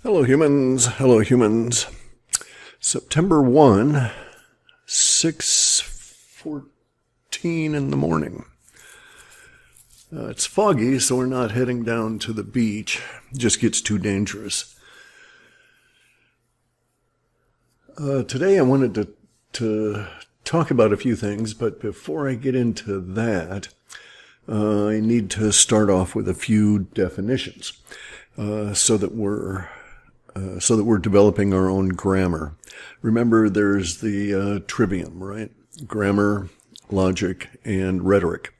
Hello humans, hello humans. September 1, 6:14 in the morning. It's foggy, so we're not heading down to the beach. It just gets too dangerous. Today I wanted to talk about a few things, but before I get into that, I need to start off with a few definitions so that we're developing our own grammar. Remember, there's the trivium, right? Grammar, logic, and rhetoric.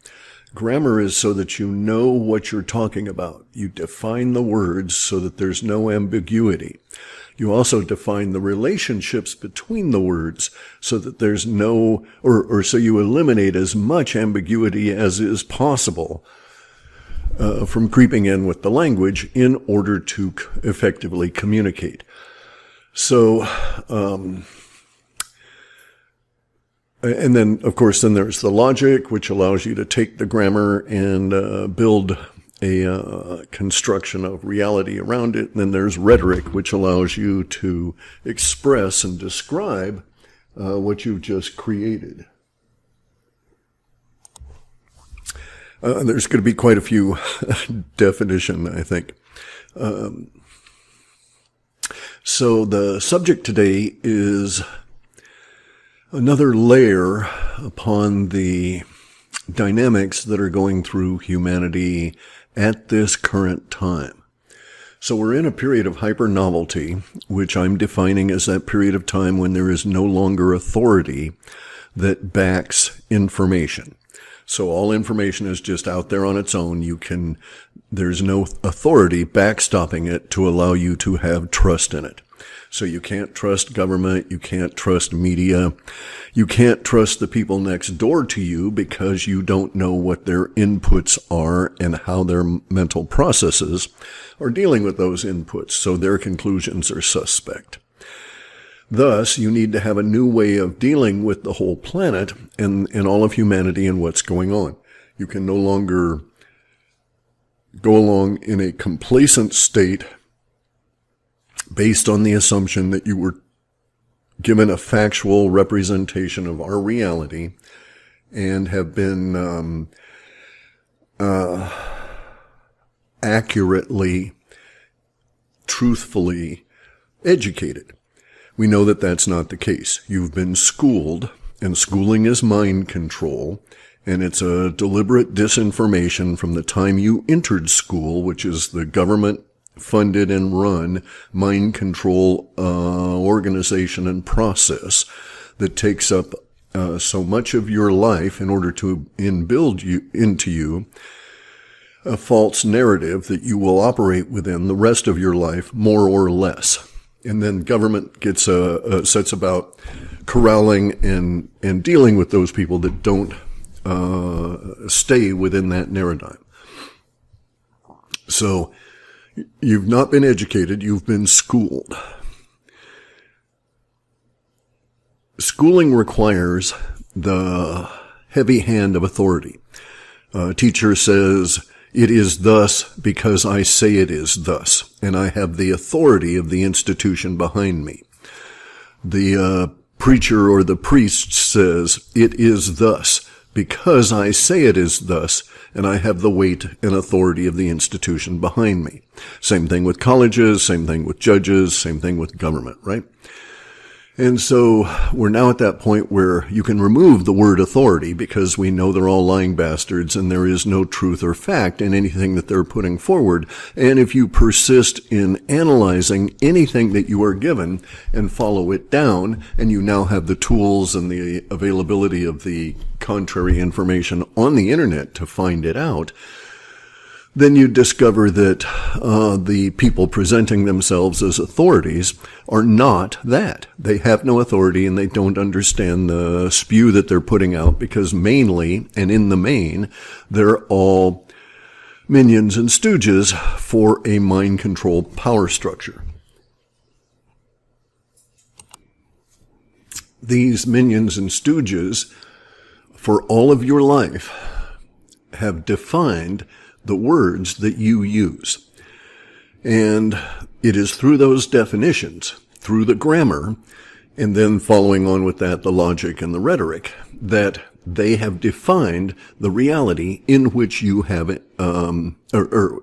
Grammar is so that you know what you're talking about. You define the words so that there's no ambiguity. You also define the relationships between the words so that there's no, or so you eliminate as much ambiguity as is possible from creeping in with the language in order to effectively communicate. So, and then, of course, then there's the logic, which allows you to take the grammar and build a construction of reality around it. And then there's rhetoric, which allows you to express and describe what you've just created. There's going to be quite a few definition, I think. So the subject today is another layer upon the dynamics that are going through humanity at this current time. So we're in a period of hyper-novelty, which I'm defining as that period of time when there is no longer authority that backs information. So all information is just out there on its own. There's no authority backstopping it to allow you to have trust in it. So you can't trust government, you can't trust media, you can't trust the people next door to you because you don't know what their inputs are and how their mental processes are dealing with those inputs. So their conclusions are suspect. Thus, you need to have a new way of dealing with the whole planet and all of humanity and what's going on. You can no longer go along in a complacent state based on the assumption that you were given a factual representation of our reality and have been accurately, truthfully educated. We know that that's not the case. You've been schooled, and schooling is mind control, and it's a deliberate disinformation from the time you entered school, which is the government-funded and run mind control organization and process that takes up so much of your life in order to inbuild into you a false narrative that you will operate within the rest of your life, more or less. And then government gets sets about corralling and dealing with those people that don't stay within that paradigm. So you've not been educated, you've been schooled. Schooling requires the heavy hand of authority. A teacher says, "It is thus because I say it is thus, and I have the authority of the institution behind me." The preacher or the priest says, "It is thus because I say it is thus, and I have the weight and authority of the institution behind me." Same thing with colleges, same thing with judges, same thing with government, right? And so we're now at that point where you can remove the word authority because we know they're all lying bastards and there is no truth or fact in anything that they're putting forward. And if you persist in analyzing anything that you are given and follow it down, and you now have the tools and the availability of the contrary information on the internet to find it out, then you discover that the people presenting themselves as authorities are not that. They have no authority and they don't understand the spew that they're putting out because mainly, and in the main, they're all minions and stooges for a mind control power structure. These minions and stooges, for all of your life, have defined the words that you use. And it is through those definitions, through the grammar, and then following on with that, the logic and the rhetoric, that they have defined the reality in which you have, or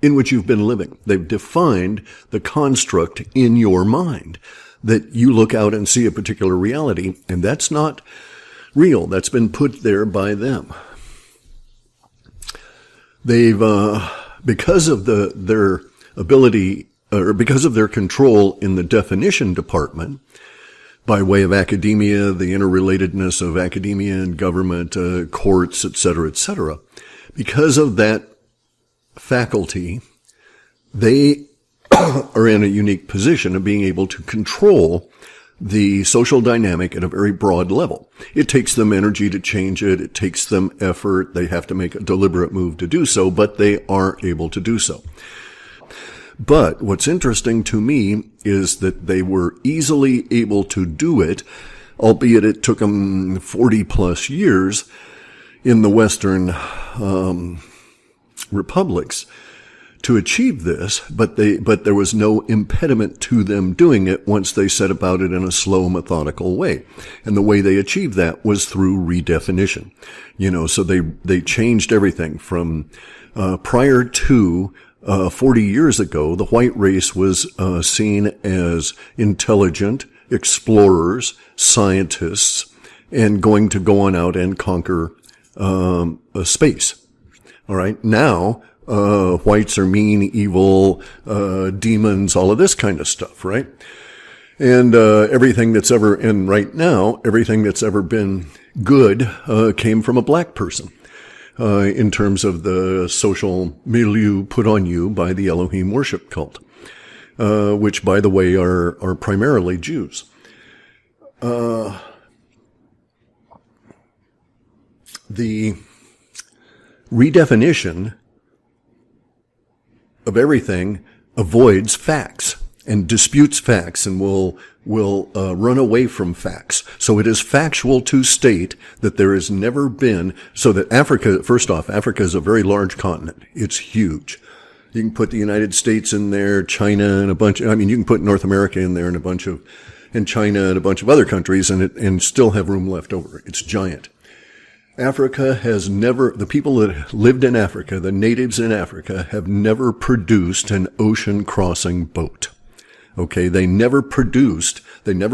in which you've been living. They've defined the construct in your mind that you look out and see a particular reality, and that's not real. That's been put there by them. They've, because of their ability, or because of their control in the definition department, by way of academia, the interrelatedness of academia and government, courts, etc., because of that faculty, they are in a unique position of being able to control the social dynamic at a very broad level. It takes them energy to change it. It takes them effort. They have to make a deliberate move to do so, but they are able to do so. But what's interesting to me is that they were easily able to do it, albeit it took them 40 plus years in the Western republics to achieve this, but there was no impediment to them doing it once they set about it in a slow, methodical way. And the way they achieved that was through redefinition. So they changed everything from, prior to 40 years ago, the white race was seen as intelligent explorers, scientists, and going to go on out and conquer space. All right. Now, whites are mean, evil, demons, all of this kind of stuff, right? And everything that's ever been good came from a black person. In terms of the social milieu put on you by the Elohim worship cult, which, by the way, are primarily Jews. The redefinition of everything avoids facts and disputes facts and will run away from facts. So it is factual to state that there has never been, so that Africa, first off, Africa is a very large continent. It's huge. You can put the United States in there, China, and you can put North America in there and China and a bunch of other countries and still have room left over. It's giant. Africa has never, the people that lived in Africa, the natives in Africa, have never produced an ocean crossing boat. Okay, they never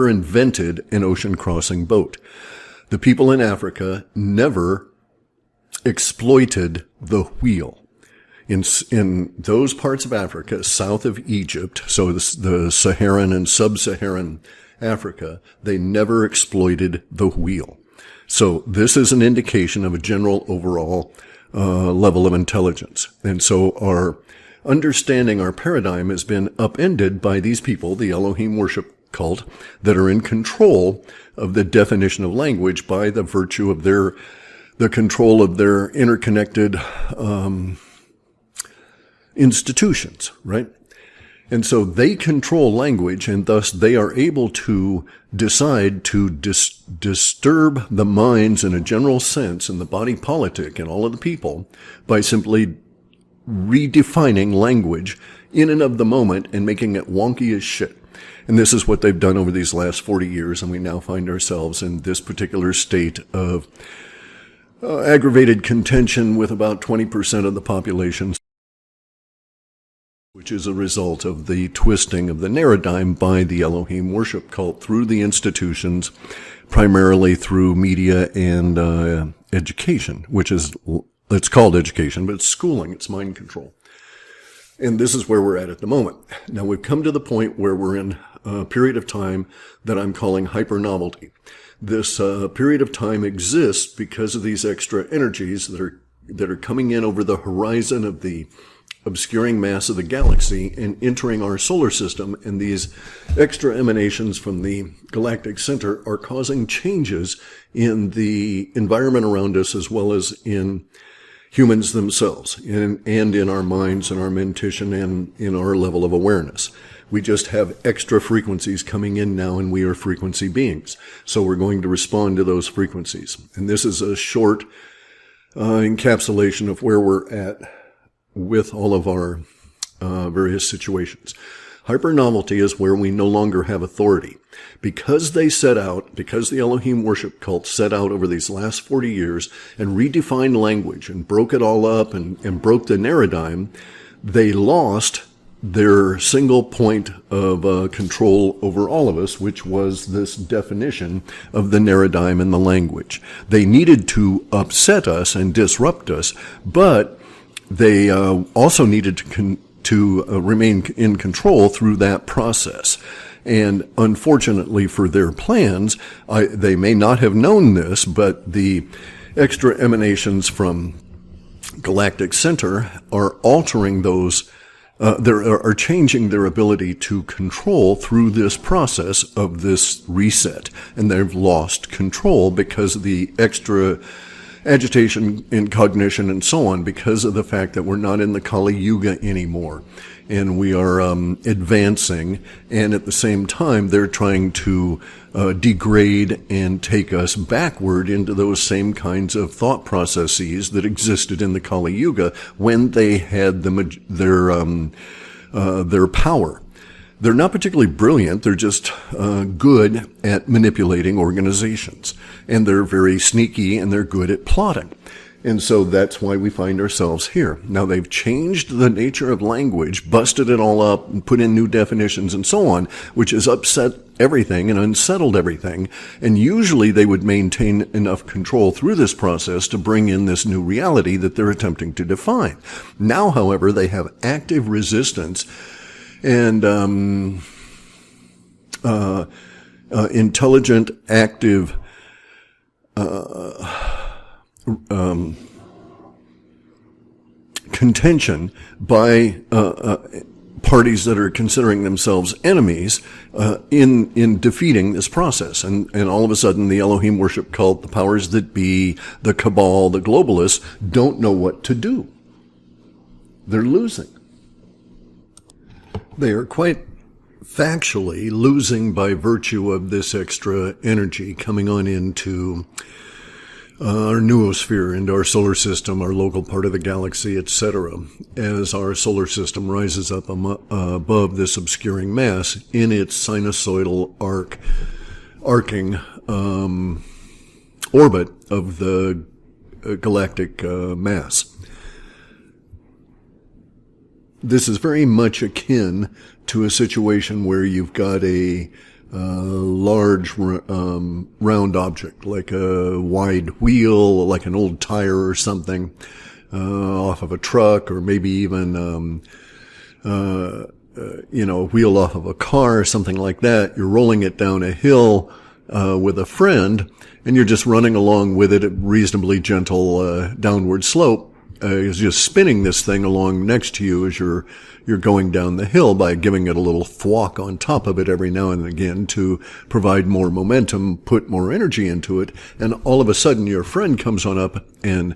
invented an ocean crossing boat. The people in Africa never exploited the wheel. In those parts of Africa, south of Egypt, so the Saharan and sub-Saharan Africa, they never exploited the wheel. So this is an indication of a general overall level of intelligence. And so our understanding, our paradigm has been upended by these people, the Elohim worship cult, that are in control of the definition of language by the virtue of the control of their interconnected institutions, right? And so they control language, and thus they are able to decide to disturb the minds in a general sense and the body politic and all of the people by simply redefining language in and of the moment and making it wonky as shit. And this is what they've done over these last 40 years, and we now find ourselves in this particular state of aggravated contention with about 20% of the population, which is a result of the twisting of the narrative by the Elohim worship cult through the institutions, primarily through media and education, it's called education, but it's schooling, it's mind control. And this is where we're at the moment. Now we've come to the point where we're in a period of time that I'm calling hyper-novelty. This period of time exists because of these extra energies that are coming in over the horizon of the obscuring mass of the galaxy and entering our solar system, and these extra emanations from the galactic center are causing changes in the environment around us as well as in humans themselves and in our minds and our mentation and in our level of awareness. We just have extra frequencies coming in now, and we are frequency beings. So we're going to respond to those frequencies. And this is a short encapsulation of where we're at with all of our various situations. Hyper-novelty is where we no longer have authority. Because the Elohim worship cult set out over these last 40 years and redefined language and broke it all up and broke the paradigm, they lost their single point of control over all of us, which was this definition of the paradigm and the language. They needed to upset us and disrupt us, but they also needed to remain in control through that process. And unfortunately for their plans, they may not have known this, but the extra emanations from Galactic Center are altering those. Are changing their ability to control through this process of this reset. And they've lost control because of the extra agitation in cognition and so on, because of the fact that we're not in the Kali Yuga anymore. And we are advancing, and at the same time, they're trying to degrade and take us backward into those same kinds of thought processes that existed in the Kali Yuga when they had their power. They're not particularly brilliant. They're just good at manipulating organizations, and they're very sneaky, and they're good at plotting. And so that's why we find ourselves here. Now, they've changed the nature of language, busted it all up, and put in new definitions and so on, which has upset everything and unsettled everything. And usually they would maintain enough control through this process to bring in this new reality that they're attempting to define. Now, however, they have active resistance and intelligent, active contention by parties that are considering themselves enemies in defeating this process. And all of a sudden, the Elohim worship cult, the powers that be, the cabal, the globalists, don't know what to do. They're losing. They are quite factually losing by virtue of this extra energy coming on into our noosphere, into our solar system, our local part of the galaxy, etc., as our solar system rises up above this obscuring mass in its sinusoidal arcing orbit of the galactic mass. This is very much akin to a situation where you've got a large round object, like a wide wheel, like an old tire or something, off of a truck, or maybe even a wheel off of a car or something like that. You're rolling it down a hill with a friend, and you're just running along with it at reasonably gentle downward slope. Is just spinning this thing along next to you as you're going down the hill by giving it a little thwack on top of it every now and again to provide more momentum, put more energy into it. And all of a sudden your friend comes on up and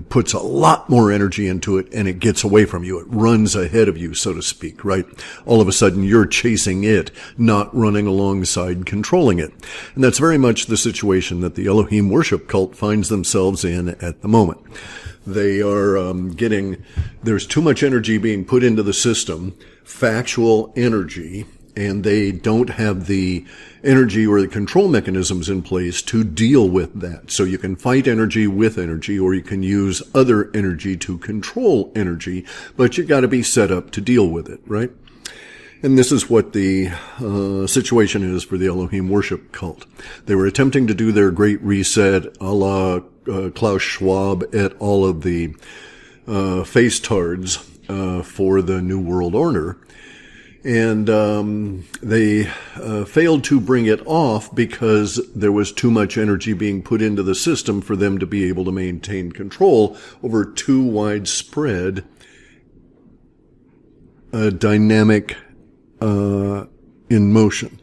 puts a lot more energy into it, and it gets away from you. It runs ahead of you, so to speak, right? All of a sudden you're chasing it, not running alongside, controlling it. And that's very much the situation that the Elohim worship cult finds themselves in at the moment. They are there's too much energy being put into the system, factual energy, and they don't have the energy or the control mechanisms in place to deal with that. So you can fight energy with energy, or you can use other energy to control energy, but you got to be set up to deal with it, right? And this is what the situation is for the Elohim worship cult. They were attempting to do their great reset a la Klaus Schwab et all of the face tards for the New World Order. And they failed to bring it off because there was too much energy being put into the system for them to be able to maintain control over too widespread dynamic in motion.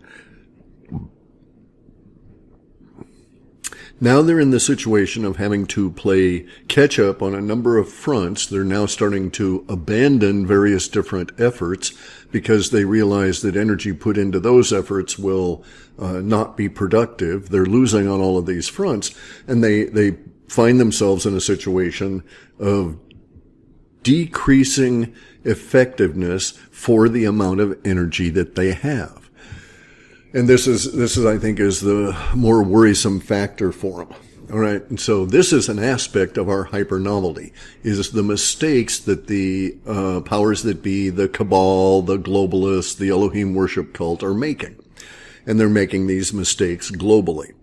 Now they're in the situation of having to play catch up on a number of fronts. They're now starting to abandon various different efforts because they realize that energy put into those efforts will not be productive. They're losing on all of these fronts, and they find themselves in a situation of decreasing effectiveness for the amount of energy that they have. And this is, I think, is the more worrisome factor for them. All right. And so this is an aspect of our hyper-novelty, is the mistakes that the powers that be, the cabal, the globalists, the Elohim worship cult are making. And they're making these mistakes globally.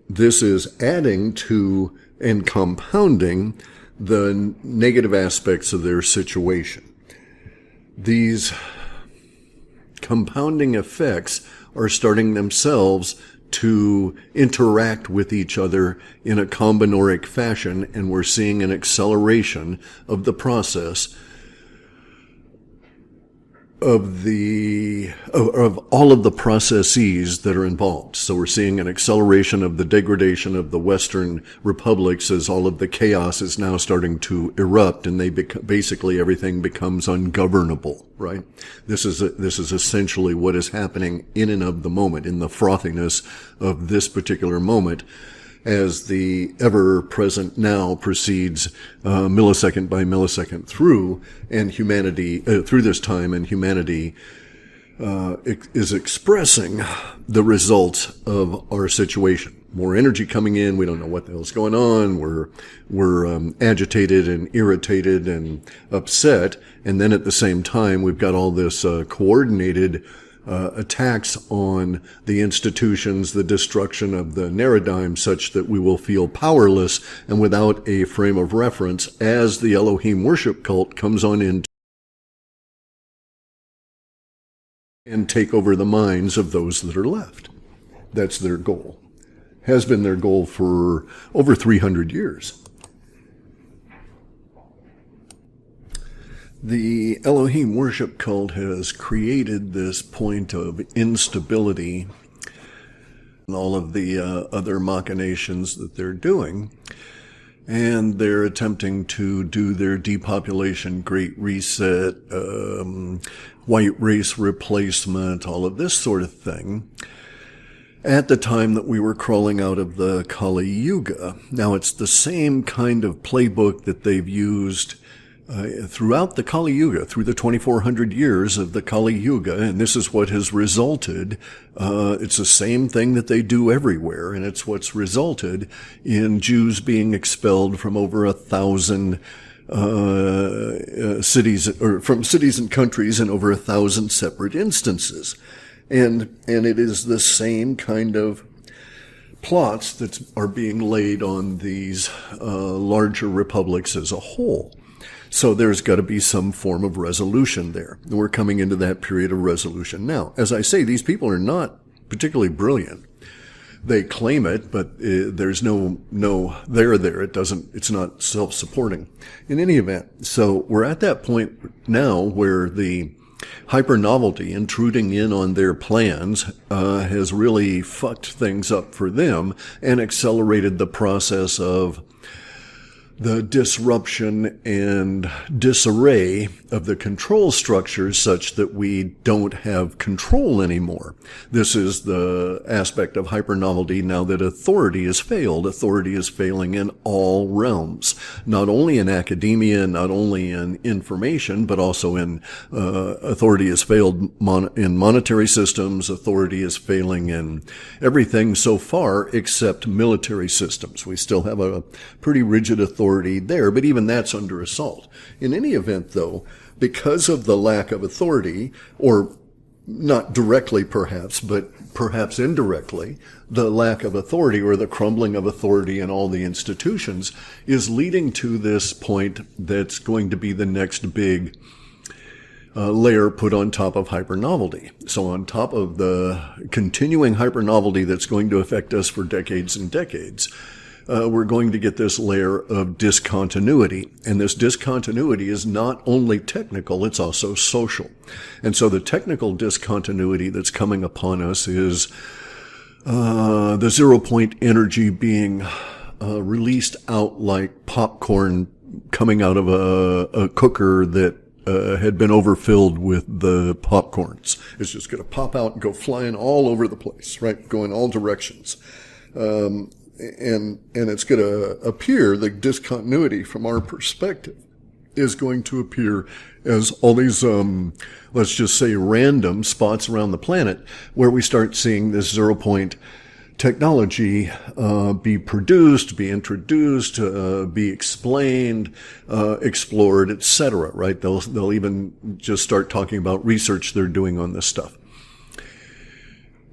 This is adding to and compounding the negative aspects of their situation. These compounding effects are starting themselves to interact with each other in a combinoric fashion, and we're seeing an acceleration of the process of all of the processes that are involved. So we're seeing an acceleration of the degradation of the Western republics as all of the chaos is now starting to erupt, and basically everything becomes ungovernable, right? This is essentially what is happening in and of the moment, in the frothiness of this particular moment, as the ever-present now proceeds millisecond by millisecond through, and humanity, through this time, and humanity is expressing the results of our situation. More energy coming in, we don't know what the hell's going on, we're agitated and irritated and upset, and then at the same time we've got all this coordinated attacks on the institutions, the destruction of the Neradim, such that we will feel powerless and without a frame of reference as the Elohim worship cult comes on in and take over the minds of those that are left. That's their goal. Has been their goal for over 300 years. The Elohim worship cult has created this point of instability and all of the other machinations that they're doing. And they're attempting to do their depopulation, great reset, white race replacement, all of this sort of thing, at the time that we were crawling out of the Kali Yuga. Now, it's the same kind of playbook that they've used throughout the Kali Yuga, through the 2400 years of the Kali Yuga, and this is what has resulted. It's the same thing that they do everywhere, and it's what's resulted in Jews being expelled from over 1,000 cities, or from cities and countries in over 1,000 separate instances. And it is the same kind of plots that are being laid on these larger republics as a whole. So there's got to be some form of resolution there. And we're coming into that period of resolution now. As I say, these people are not particularly brilliant. They claim it, but there's no there there. It's not self-supporting in any event. So we're at that point now where the hyper-novelty intruding in on their plans has really fucked things up for them and accelerated the process of the disruption and disarray of the control structures such that we don't have control anymore. This is the aspect of hyper-novelty now that authority has failed. Authority is failing in all realms, not only in academia, not only in information, but also in authority has failed in monetary systems. Authority is failing in everything so far except military systems. We still have a pretty rigid authority there, but even that's under assault. In any event, though, because of the lack of authority, or not directly perhaps, but perhaps indirectly, the lack of authority or the crumbling of authority in all the institutions is leading to this point that's going to be the next big layer put on top of hyper-novelty. So on top of the continuing hyper-novelty that's going to affect us for decades and decades, we're going to get this layer of discontinuity. And this discontinuity is not only technical, it's also social. And so the technical discontinuity that's coming upon us is the 0-point energy being released out like popcorn coming out of a cooker that had been overfilled with the popcorns. It's just going to pop out and go flying all over the place, right? Go in all directions. And it's going to appear the discontinuity from our perspective is going to appear as all these, let's just say, random spots around the planet where we start seeing this 0-point technology be produced, be introduced, be explained, explored, etc. Right? They'll even just start talking about research they're doing on this stuff,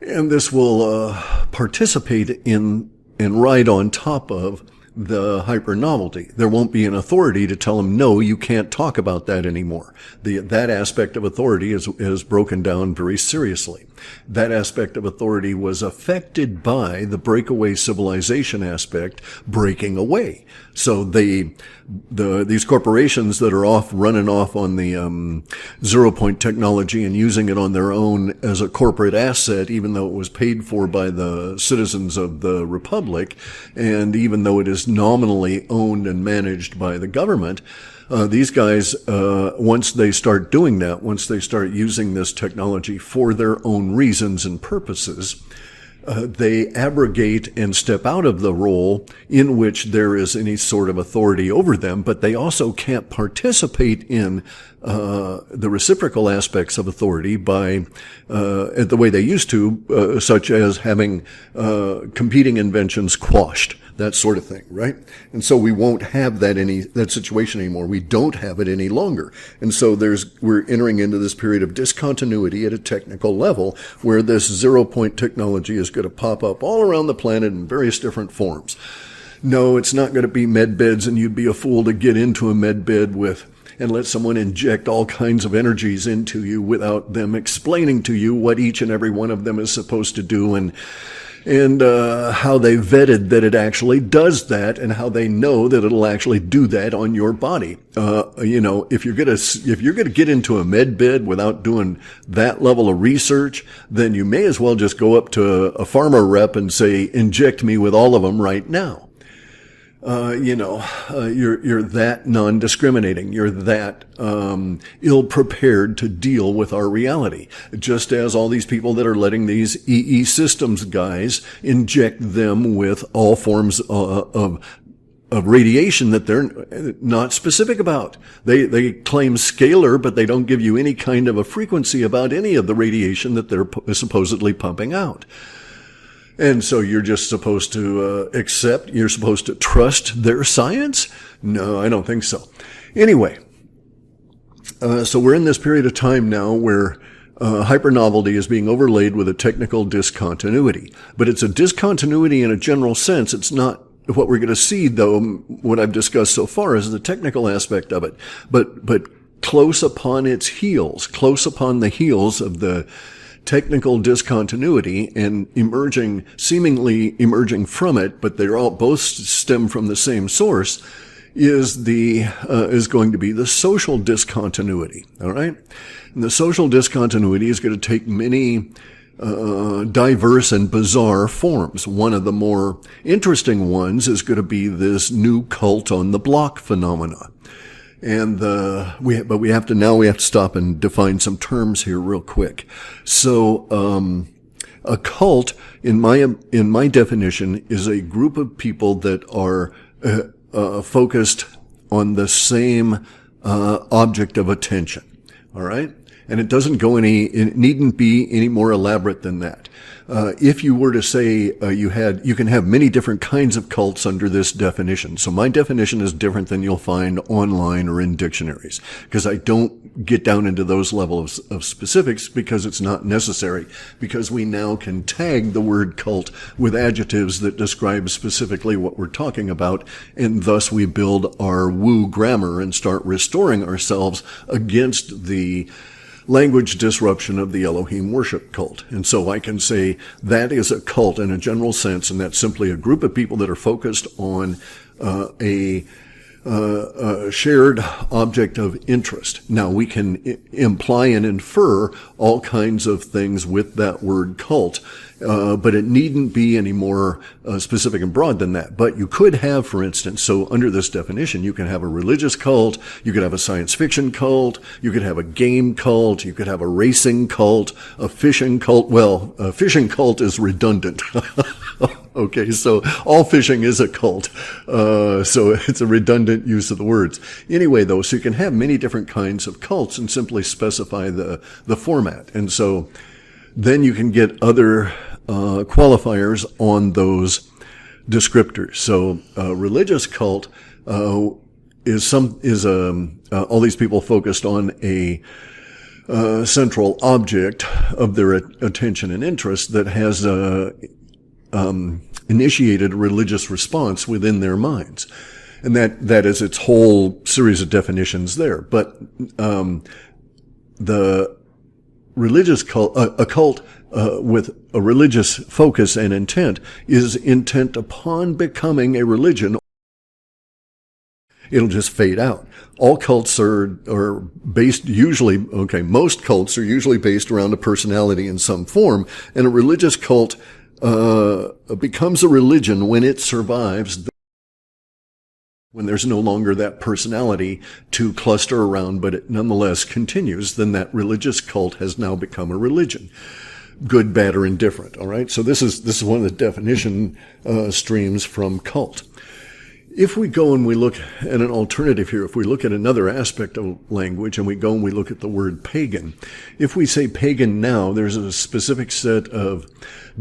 and this will participate in and ride on top of the hyper-novelty. There won't be an authority to tell them, no, you can't talk about that anymore. That aspect of authority is broken down very seriously. That aspect of authority was affected by the breakaway civilization aspect breaking away. So these corporations that are running off on the 0-point technology and using it on their own as a corporate asset, even though it was paid for by the citizens of the republic, and even though it is nominally owned and managed by the government, these guys, once they start doing that, once they start using this technology for their own reasons and purposes, they abrogate and step out of the role in which there is any sort of authority over them, but they also can't participate in the reciprocal aspects of authority by the way they used to, such as having competing inventions quashed. That sort of thing, right? And so we won't have that situation anymore. We don't have it any longer. And so we're entering into this period of discontinuity at a technical level where this 0-point technology is going to pop up all around the planet in various different forms. No, it's not going to be med beds, and you'd be a fool to get into a med bed and let someone inject all kinds of energies into you without them explaining to you what each and every one of them is supposed to do, and how they vetted that it actually does that, and how they know that it'll actually do that on your body. If you're gonna get into a med bed without doing that level of research, then you may as well just go up to a pharma rep and say, inject me with all of them right now. You're that non-discriminating. You're that ill-prepared to deal with our reality. Just as all these people that are letting these EE systems guys inject them with all forms of radiation that they're not specific about. They claim scalar, but they don't give you any kind of a frequency about any of the radiation that they're supposedly pumping out. And so you're just supposed to you're supposed to trust their science? No, I don't think so. Anyway, so we're in this period of time now where hyper-novelty is being overlaid with a technical discontinuity. But it's a discontinuity in a general sense. It's not what we're going to see, though, what I've discussed so far is the technical aspect of it. But close upon its heels, close upon the heels of the technical discontinuity and seemingly emerging from it, but they're all both stem from the same source, is going to be the social discontinuity. All right. And the social discontinuity is going to take many diverse and bizarre forms. One of the more interesting ones is going to be this new cult on the block phenomena. And we have to stop and define some terms here real quick. So a cult, in my definition, is a group of people that are focused on the same object of attention. All right? And it needn't be any more elaborate than that. If you were to say you can have many different kinds of cults under this definition. So my definition is different than you'll find online or in dictionaries, because I don't get down into those levels of specifics because it's not necessary, because we now can tag the word cult with adjectives that describe specifically what we're talking about, and thus we build our woo grammar and start restoring ourselves against the language disruption of the Elohim worship cult. And so I can say that is a cult in a general sense, and that's simply a group of people that are focused on a shared object of interest. Now, we can imply and infer all kinds of things with that word cult, but it needn't be any more specific and broad than that. But you could have, for instance, so under this definition, you can have a religious cult, you could have a science fiction cult, you could have a game cult, you could have a racing cult, a fishing cult. Well, a fishing cult is redundant. Okay, so all fishing is a cult. So it's a redundant use of the words. Anyway, though, so you can have many different kinds of cults and simply specify the format. And so then you can get other qualifiers on those descriptors. So religious cult is all these people focused on a central object of their attention and interest that has initiated a religious response within their minds. And that is its whole series of definitions there. But the religious cult, a cult with a religious focus and intent, is intent upon becoming a religion. It'll just fade out. All cults are based usually, most cults are usually based around a personality in some form, and a religious cult becomes a religion when it survives, when there's no longer that personality to cluster around, but it nonetheless continues, then that religious cult has now become a religion. Good, bad, or indifferent, all right? So this is one of the definition streams from cult. If we go and we look at an alternative here, if we look at another aspect of language and we go and we look at the word pagan, if we say pagan now, there's a specific set of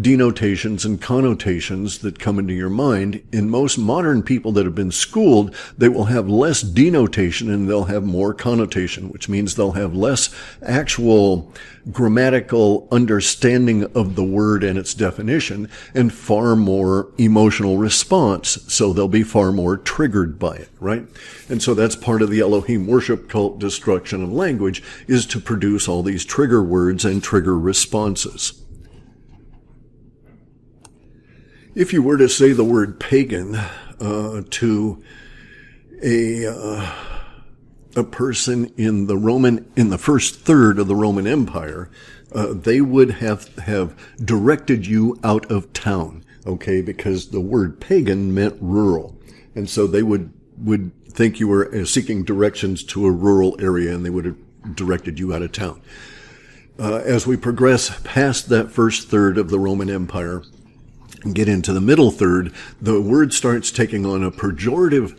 denotations and connotations that come into your mind. In most modern people that have been schooled, they will have less denotation and they'll have more connotation, which means they'll have less actual grammatical understanding of the word and its definition and far more emotional response. So they'll be far more triggered by it, right? And so that's part of the Elohim worship cult destruction of language, is to produce all these trigger words and trigger responses. If you were to say the word pagan to a person in the first third of the Roman Empire, they would have directed you out of town, okay? Because the word pagan meant rural, and so they would think you were seeking directions to a rural area, and they would have directed you out of town. As we progress past that first third of the Roman Empire and get into the middle third, the word starts taking on a pejorative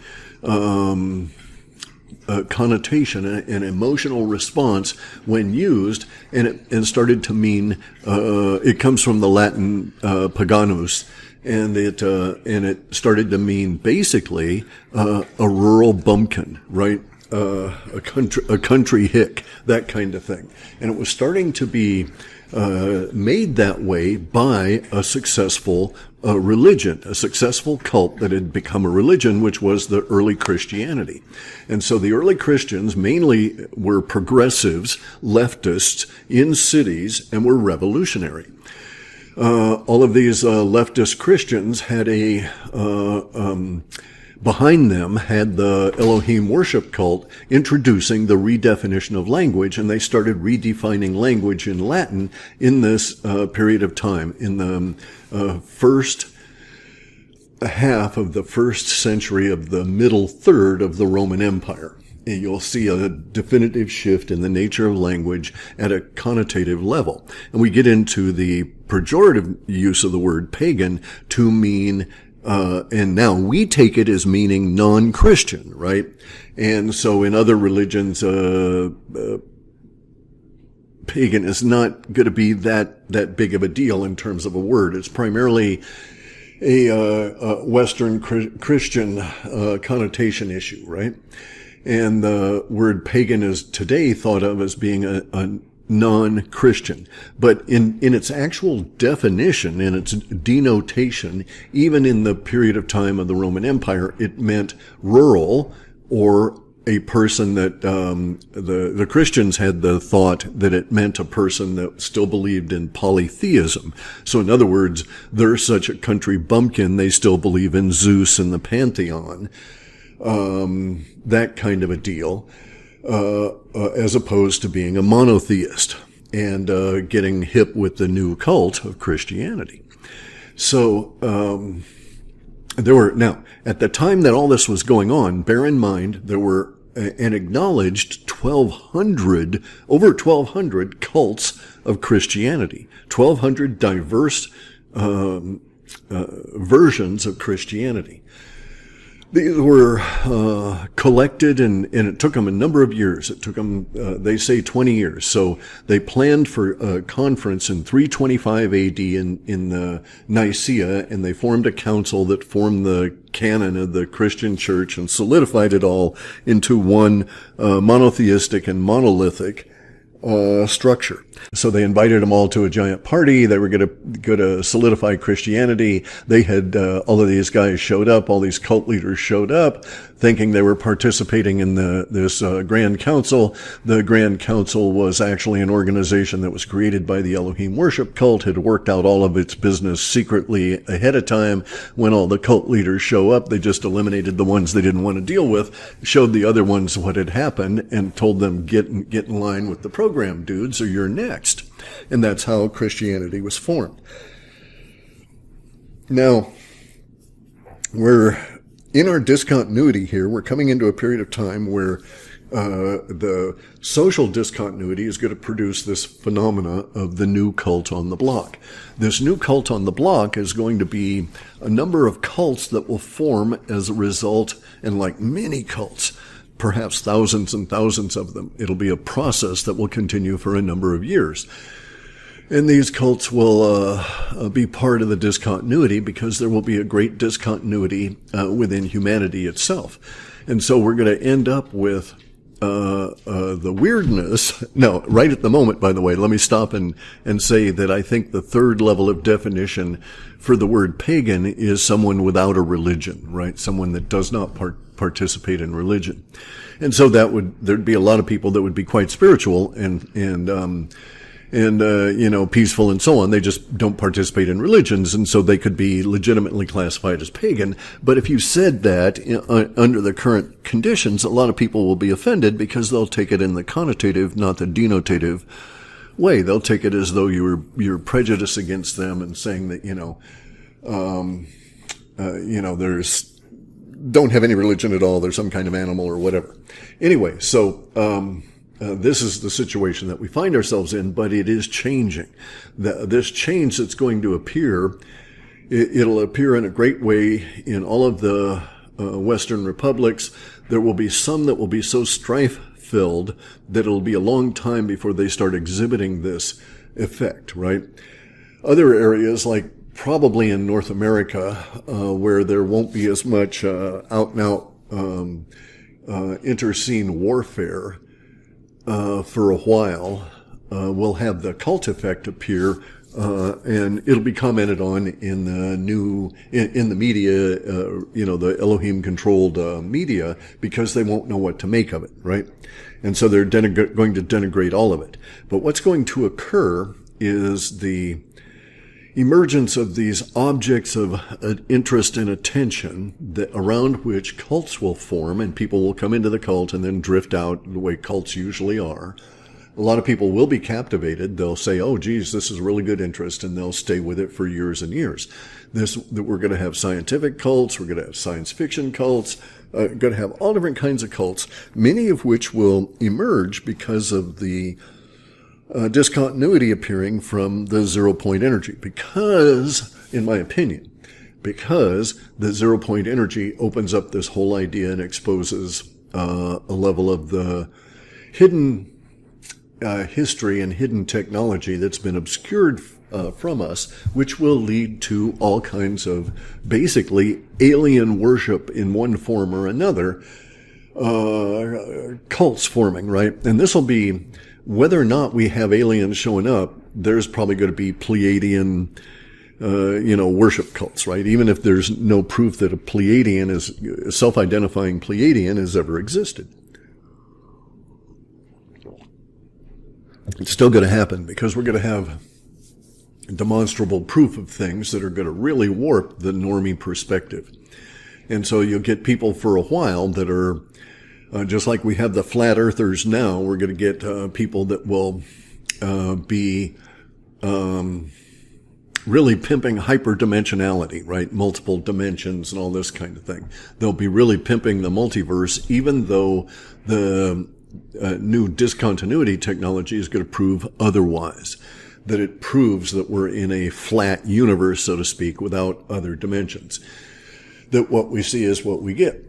connotation, an emotional response when used, and it started to mean, it comes from the Latin paganus, and it started to mean basically a rural bumpkin, right? A country hick, that kind of thing. And it was starting to be made that way by a successful religion, a successful cult that had become a religion, which was the early Christianity. And so the early Christians mainly were progressives, leftists in cities, and were revolutionary. All of these leftist Christians had behind them had the Elohim worship cult introducing the redefinition of language, and they started redefining language in Latin in this period of time, in the first half of the first century of the middle third of the Roman Empire. And you'll see a definitive shift in the nature of language at a connotative level. And we get into the pejorative use of the word pagan to mean and now we take it as meaning non-Christian, right? And so in other religions, pagan is not going to be that big of a deal in terms of a word. It's primarily a Western Christian connotation issue, right? And the word pagan is today thought of as being a non-Christian. But in its actual definition, in its denotation, even in the period of time of the Roman Empire, it meant rural, or a person that the Christians had the thought that it meant a person that still believed in polytheism. So in other words, they're such a country bumpkin, they still believe in Zeus and the pantheon, that kind of a deal. As opposed to being a monotheist and getting hip with the new cult of Christianity. So now, at the time that all this was going on, bear in mind, there were an acknowledged over 1,200 cults of Christianity, 1,200 diverse versions of Christianity. These were collected, and it took them a number of years. It took them, they say, 20 years. So they planned for a conference in 325 AD in the Nicaea, and they formed a council that formed the canon of the Christian church and solidified it all into one monotheistic and monolithic structure. So they invited them all to a giant party. They were going to solidify Christianity. They had all of these guys showed up. All these cult leaders showed up, thinking they were participating in this Grand Council. The Grand Council was actually an organization that was created by the Elohim worship cult. Had worked out all of its business secretly ahead of time. When all the cult leaders show up, they just eliminated the ones they didn't want to deal with, showed the other ones what had happened, and told them, get in line with the program, dudes, or you're next. And that's how Christianity was formed. Now, we're in our discontinuity here. We're coming into a period of time where the social discontinuity is going to produce this phenomena of the new cult on the block. This new cult on the block is going to be a number of cults that will form as a result, and like many cults, perhaps thousands and thousands of them. It'll be a process that will continue for a number of years. And these cults will be part of the discontinuity because there will be a great discontinuity within humanity itself. And so we're going to end up with the weirdness. Now, right at the moment, by the way, let me stop and say that I think the third level of definition for the word pagan is someone without a religion, right? Someone that does not participate in religion. And so there'd be a lot of people that would be quite spiritual and peaceful and so on. They just don't participate in religions, and so they could be legitimately classified as pagan. But if you said that under the current conditions, a lot of people will be offended because they'll take it in the connotative, not the denotative way. They'll take it as though you're prejudiced against them and saying that, there's don't have any religion at all. They're some kind of animal or whatever. Anyway, so this is the situation that we find ourselves in, but it is changing. This change that's going to appear, it'll appear in a great way in all of the Western republics. There will be some that will be so strife-filled that it'll be a long time before they start exhibiting this effect, right? Other areas, like probably in North America, where there won't be as much out-and-out interscene warfare for a while, will have the cult effect appear, and it'll be commented on in the media, the Elohim-controlled media, because they won't know what to make of it, right? And so they're going to denigrate all of it. But what's going to occur is the emergence of these objects of interest and attention around which cults will form, and people will come into the cult and then drift out the way cults usually are. A lot of people will be captivated. They'll say, oh, geez, this is really good interest, and they'll stay with it for years and years. We're going to have scientific cults. We're going to have science fiction cults. Going to have all different kinds of cults, many of which will emerge because of the discontinuity appearing from the zero-point energy, because, in my opinion, because the zero-point energy opens up this whole idea and exposes a level of the hidden history and hidden technology that's been obscured from us, which will lead to all kinds of basically alien worship in one form or another, cults forming, right? And this will be, whether or not we have aliens showing up, there's probably going to be Pleiadian, worship cults, right? Even if there's no proof that a self-identifying Pleiadian has ever existed. It's still going to happen because we're going to have demonstrable proof of things that are going to really warp the normie perspective. And so you'll get people for a while that are, just like we have the flat earthers now, we're going to get people that will be really pimping hyperdimensionality, right? Multiple dimensions and all this kind of thing. They'll be really pimping the multiverse, even though the new discontinuity technology is going to prove otherwise. that it proves that we're in a flat universe, so to speak, without other dimensions. That what we see is what we get.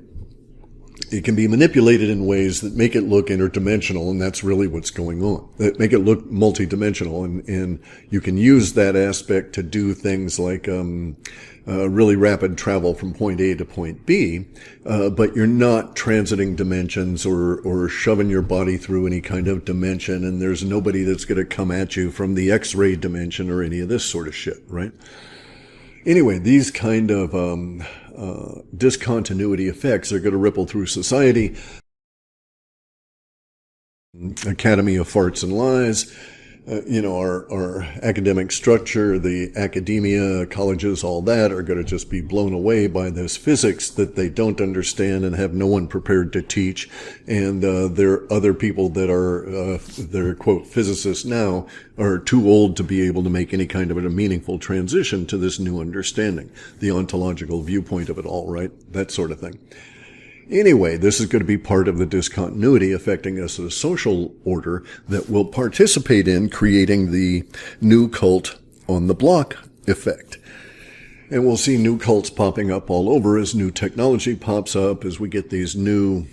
It can be manipulated in ways that make it look interdimensional, and that's really what's going on. That make it look multidimensional, and you can use that aspect to do things like really rapid travel from point A to point B, but you're not transiting dimensions or shoving your body through any kind of dimension, and there's nobody that's going to come at you from the X-ray dimension or any of this sort of shit, right? Anyway, these kind of discontinuity effects are going to ripple through society. Academy of Farts and Lies, our academic structure, the academia, colleges, all that are going to just be blown away by this physics that they don't understand and have no one prepared to teach. And there are other people that are, they're, quote, physicists now, are too old to be able to make any kind of a meaningful transition to this new understanding, the ontological viewpoint of it all, right? That sort of thing. Anyway, this is going to be part of the discontinuity affecting us as a social order that will participate in creating the new cult on the block effect. And we'll see new cults popping up all over as new technology pops up, as we get these new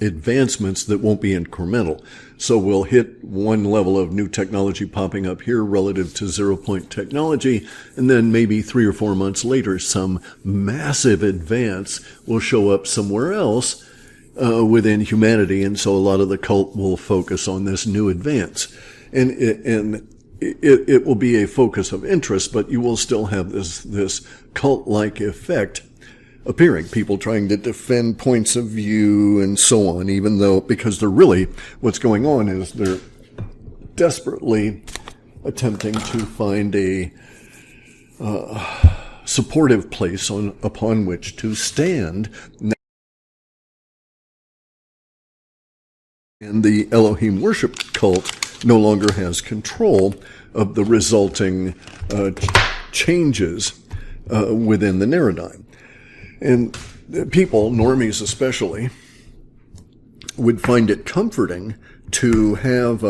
advancements that won't be incremental. So we'll hit one level of new technology popping up here relative to 0-point technology, and then maybe 3 or 4 months later, some massive advance will show up somewhere else within humanity, and so a lot of the cult will focus on this new advance. And it will be a focus of interest, but you will still have this cult-like effect appearing, people trying to defend points of view and so on, even though, because they're really, what's going on is they're desperately attempting to find a supportive place upon which to stand. And the Elohim worship cult no longer has control of the resulting changes within the paradigm. And people, normies especially, would find it comforting to have,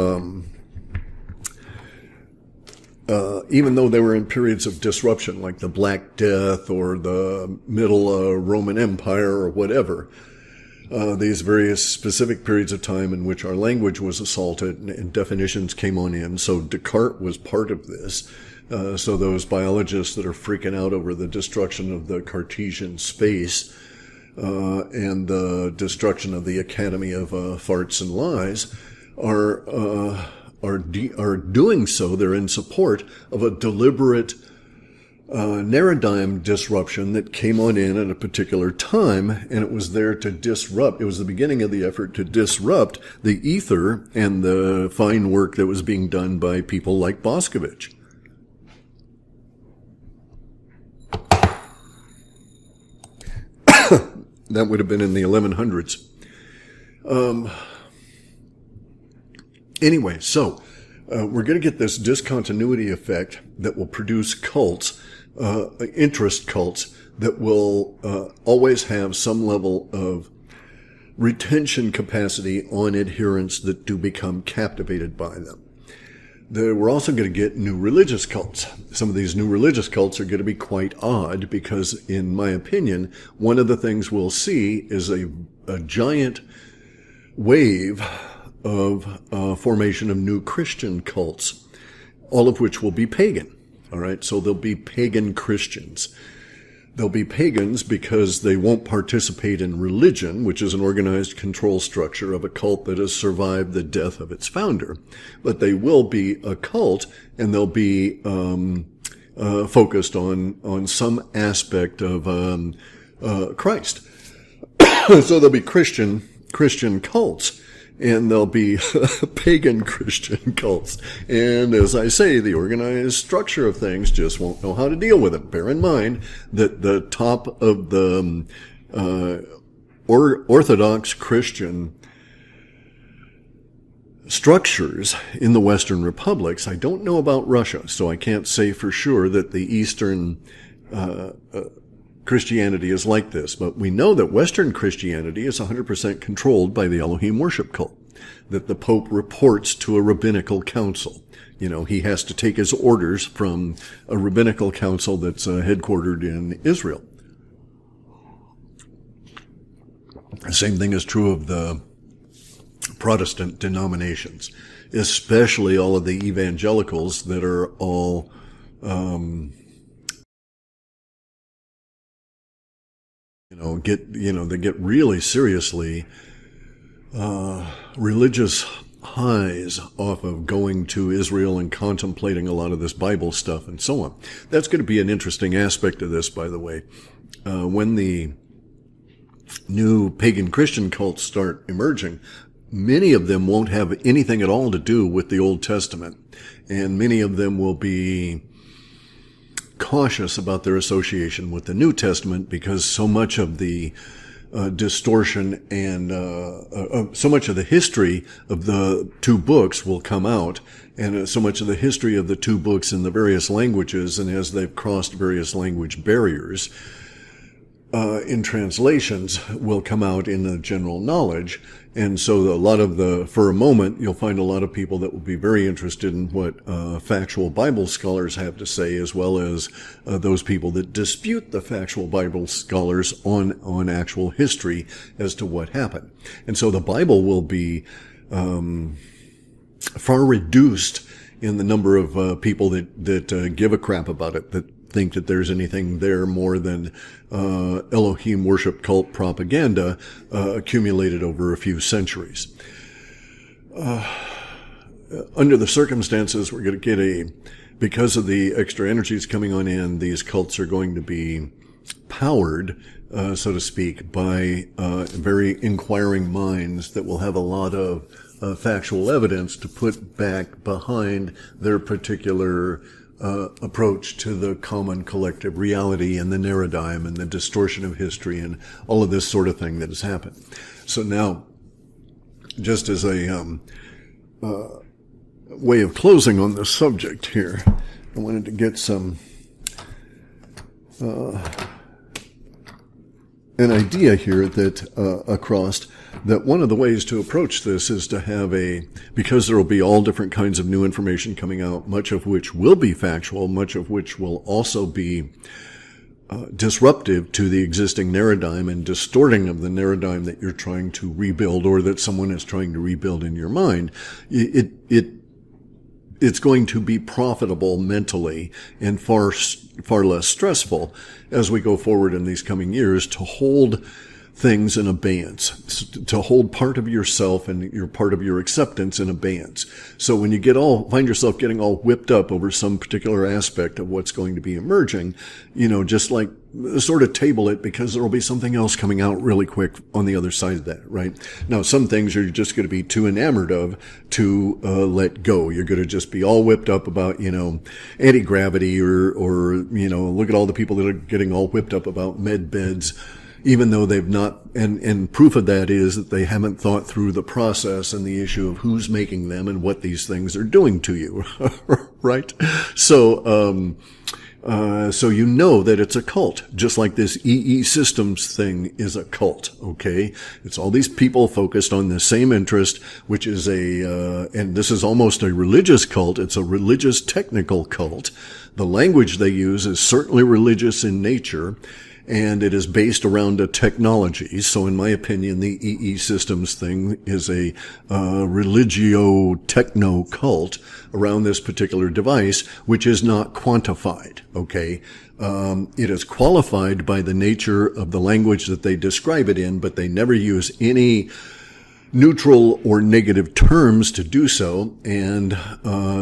even though they were in periods of disruption, like the Black Death or the Middle Roman Empire or whatever, these various specific periods of time in which our language was assaulted and definitions came on in. So Descartes was part of this. So those biologists that are freaking out over the destruction of the Cartesian space and the destruction of the Academy of Farts and Lies are doing so. They're in support of a deliberate paradigm disruption that came on in at a particular time, and it was there to disrupt. It was the beginning of the effort to disrupt the ether and the fine work that was being done by people like Boscovich. That would have been in the 1100s. Anyway, so we're going to get this discontinuity effect that will produce cults, interest cults, that will always have some level of retention capacity on adherents that do become captivated by them. We're also going to get new religious cults. Some of these new religious cults are going to be quite odd because, in my opinion, one of the things we'll see is a giant wave of formation of new Christian cults, all of which will be pagan. All right, so there'll be pagan Christians. They'll be pagans because they won't participate in religion, which is an organized control structure of a cult that has survived the death of its founder. But they will be a cult, and they'll be focused on some aspect of Christ. So there'll be Christian cults, and there'll be pagan Christian cults. And as I say, the organized structure of things just won't know how to deal with it. Bear in mind that the top of the Orthodox Christian structures in the Western republics, I don't know about Russia, so I can't say for sure that the Eastern Christianity is like this, but we know that Western Christianity is 100% controlled by the Elohim worship cult, that the Pope reports to a rabbinical council. He has to take his orders from a rabbinical council that's headquartered in Israel. The same thing is true of the Protestant denominations, especially all of the evangelicals that are all they get really seriously religious highs off of going to Israel and contemplating a lot of this Bible stuff and so on. That's going to be an interesting aspect of this, by the way. When the new pagan Christian cults start emerging, many of them won't have anything at all to do with the Old Testament, and many of them will be cautious about their association with the New Testament, because so much of the distortion and so much of the history of the two books will come out, and so much of the history of the two books in the various languages, and as they've crossed various language barriers in translations, will come out in the general knowledge. And so for a moment, you'll find a lot of people that will be very interested in what factual Bible scholars have to say, as well as those people that dispute the factual Bible scholars on actual history as to what happened. And so the Bible will be far reduced in the number of people that give a crap about it, that think that there's anything there more than Elohim worship cult propaganda accumulated over a few centuries. Under the circumstances, we're going to get because of the extra energies coming on in, these cults are going to be powered, so to speak, by very inquiring minds that will have a lot of factual evidence to put back behind their particular approach to the common collective reality and the narrative and the distortion of history and all of this sort of thing that has happened. So now, just as a way of closing on this subject here, I wanted to get some an idea here that across that one of the ways to approach this is to have because there will be all different kinds of new information coming out, much of which will be factual, much of which will also be disruptive to the existing narrative and distorting of the narrative that you're trying to rebuild, or that someone is trying to rebuild in your mind. It's going to be profitable mentally and far less stressful as we go forward in these coming years to hold things in abeyance, to hold part of yourself and your part of your acceptance in abeyance. So when you find yourself getting all whipped up over some particular aspect of what's going to be emerging, just like sort of table it, because there will be something else coming out really quick on the other side of that, right? Now, some things you're just going to be too enamored of to let go. You're going to just be all whipped up about, anti-gravity or look at all the people that are getting all whipped up about med beds, even though they've not, and proof of that is that they haven't thought through the process and the issue of who's making them and what these things are doing to you, right? So that it's a cult, just like this EE Systems thing is a cult, okay? It's all these people focused on the same interest, which is and this is almost a religious cult. It's a religious technical cult. The language they use is certainly religious in nature, and it is based around a technology. So in my opinion, the EE Systems thing is a religio-techno cult around this particular device, which is not quantified, okay? It is qualified by the nature of the language that they describe it in, but they never use any neutral or negative terms to do so, and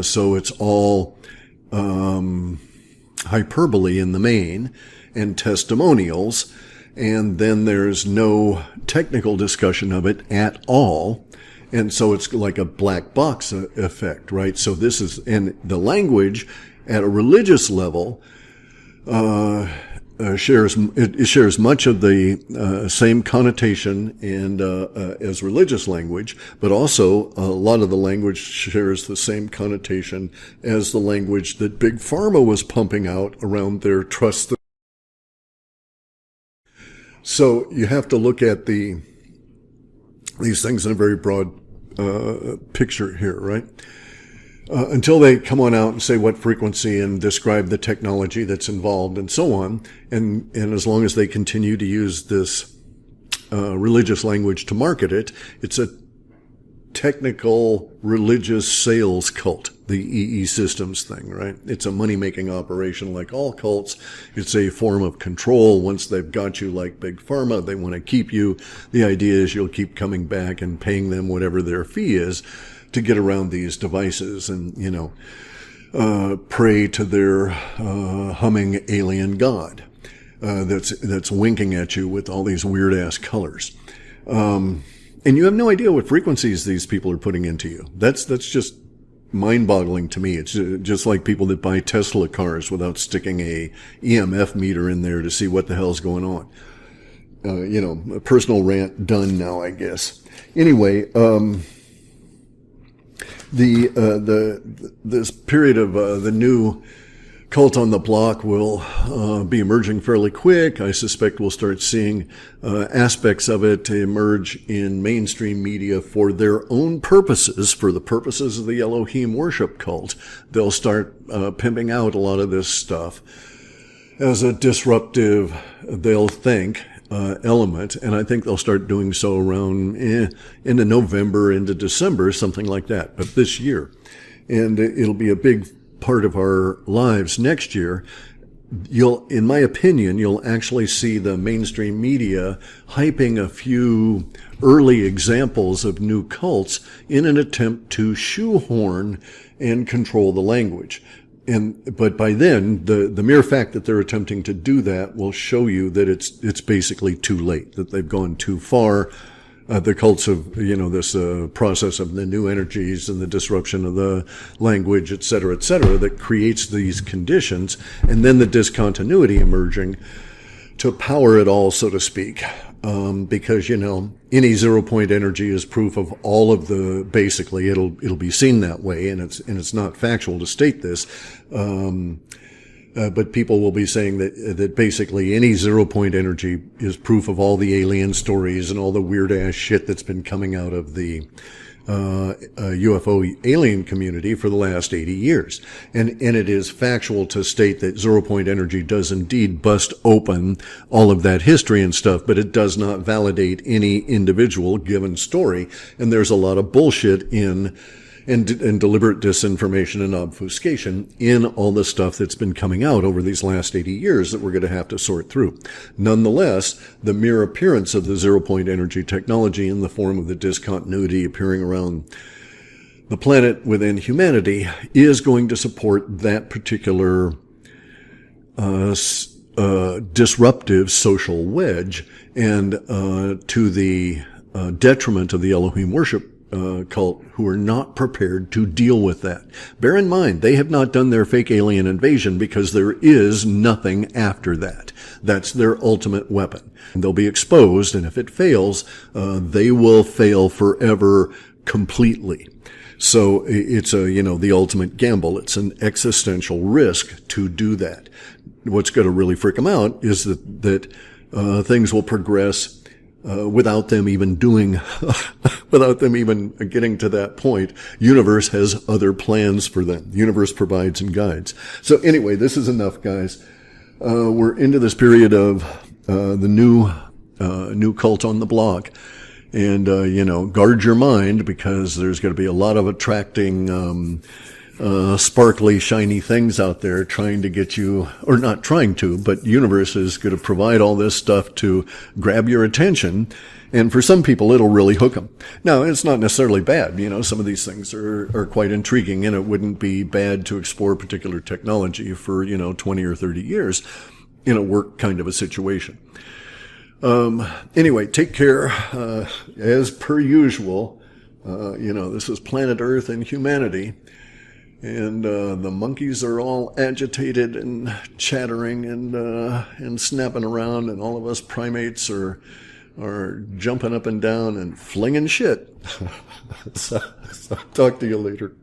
so it's all hyperbole in the main, and testimonials, and then there's no technical discussion of it at all, and so it's like a black box effect, right? So this is, and the language at a religious level shares much of the same connotation and as religious language, but also a lot of the language shares the same connotation as the language that Big Pharma was pumping out around their trust. So you have to look at these things in a very broad picture here, right? until they come on out and say what frequency and describe the technology that's involved and so on. And as long as they continue to use this religious language to market it, it's a technical religious sales cult, the EE Systems thing, right? It's a money-making operation like all cults. It's a form of control. Once they've got you like Big Pharma, they want to keep you. The idea is you'll keep coming back and paying them whatever their fee is to get around these devices and, pray to their humming alien god that's winking at you with all these weird-ass colors. And you have no idea what frequencies these people are putting into you. That's just mind-boggling to me. It's just like people that buy Tesla cars without sticking a EMF meter in there to see what the hell's going on. A personal rant done now, I guess. Anyway, this period of the new cult on the block will be emerging fairly quick. I suspect we'll start seeing aspects of it emerge in mainstream media for their own purposes, for the purposes of the Elohim worship cult. They'll start pimping out a lot of this stuff as a disruptive, they'll think, element, and I think they'll start doing so around into November, into December, something like that, but this year. And it'll be a big part of our lives next year. In my opinion, you'll actually see the mainstream media hyping a few early examples of new cults in an attempt to shoehorn and control the language. But by then, the mere fact that they're attempting to do that will show you that it's basically too late, that they've gone too far. The cults of, this process of the new energies and the disruption of the language, et cetera, that creates these conditions, and then the discontinuity emerging to power it all, so to speak. Because, any zero-point energy is proof of all of the, basically, it'll be seen that way, and it's not factual to state this. But people will be saying that basically any zero-point energy is proof of all the alien stories and all the weird-ass shit that's been coming out of the UFO alien community for the last 80 years. And it is factual to state that zero-point energy does indeed bust open all of that history and stuff, but it does not validate any individual given story. And there's a lot of bullshit and deliberate disinformation and obfuscation in all the stuff that's been coming out over these last 80 years that we're going to have to sort through. Nonetheless, the mere appearance of the zero-point energy technology in the form of the discontinuity appearing around the planet within humanity is going to support that particular disruptive social wedge, and to the detriment of the Elohim worship cult, who are not prepared to deal with that. Bear in mind, they have not done their fake alien invasion because there is nothing after that. That's their ultimate weapon. And they'll be exposed, and if it fails, they will fail forever completely. So it's the ultimate gamble. It's an existential risk to do that. What's going to really freak them out is that things will progress without them even without them even getting to that point. Universe has other plans for them. Universe provides and guides. So anyway, this is enough, guys. We're into this period of the new cult on the block. And, guard your mind, because there's going to be a lot of attracting sparkly, shiny things out there trying to get you, or not trying to, but universe is going to provide all this stuff to grab your attention. And for some people, it'll really hook them. Now, it's not necessarily bad. Some of these things are quite intriguing, and it wouldn't be bad to explore particular technology for, 20 or 30 years in a work kind of a situation. Anyway, take care. As per usual, this is planet Earth and humanity. And the monkeys are all agitated and chattering and snapping around, and all of us primates are jumping up and down and flinging shit. so talk to you later.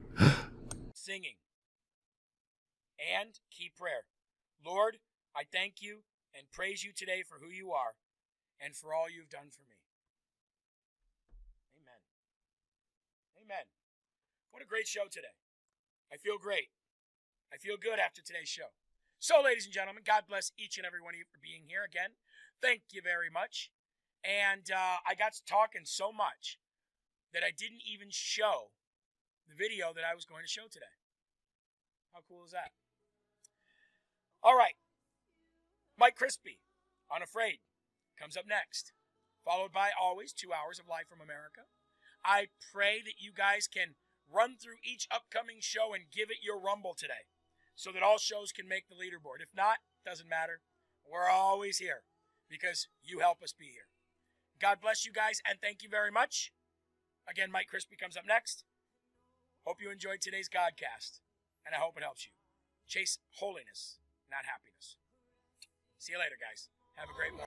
Singing and key prayer. Lord, I thank you and praise you today for who you are and for all you've done for me. Amen. Amen. What a great show today. I feel great. I feel good after today's show. So, ladies and gentlemen, God bless each and every one of you for being here again. Thank you very much. And I got to talking so much that I didn't even show the video that I was going to show today. How cool is that? All right. Mike Crispy, Unafraid, comes up next. Followed by, always, 2 hours of Live from America. I pray that you guys can run through each upcoming show and give it your rumble today so that all shows can make the leaderboard. If not, doesn't matter. We're always here because you help us be here. God bless you guys, and thank you very much. Again, Mike Crispy comes up next. Hope you enjoyed today's Godcast, and I hope it helps you. Chase holiness, not happiness. See you later, guys. Have a great morning.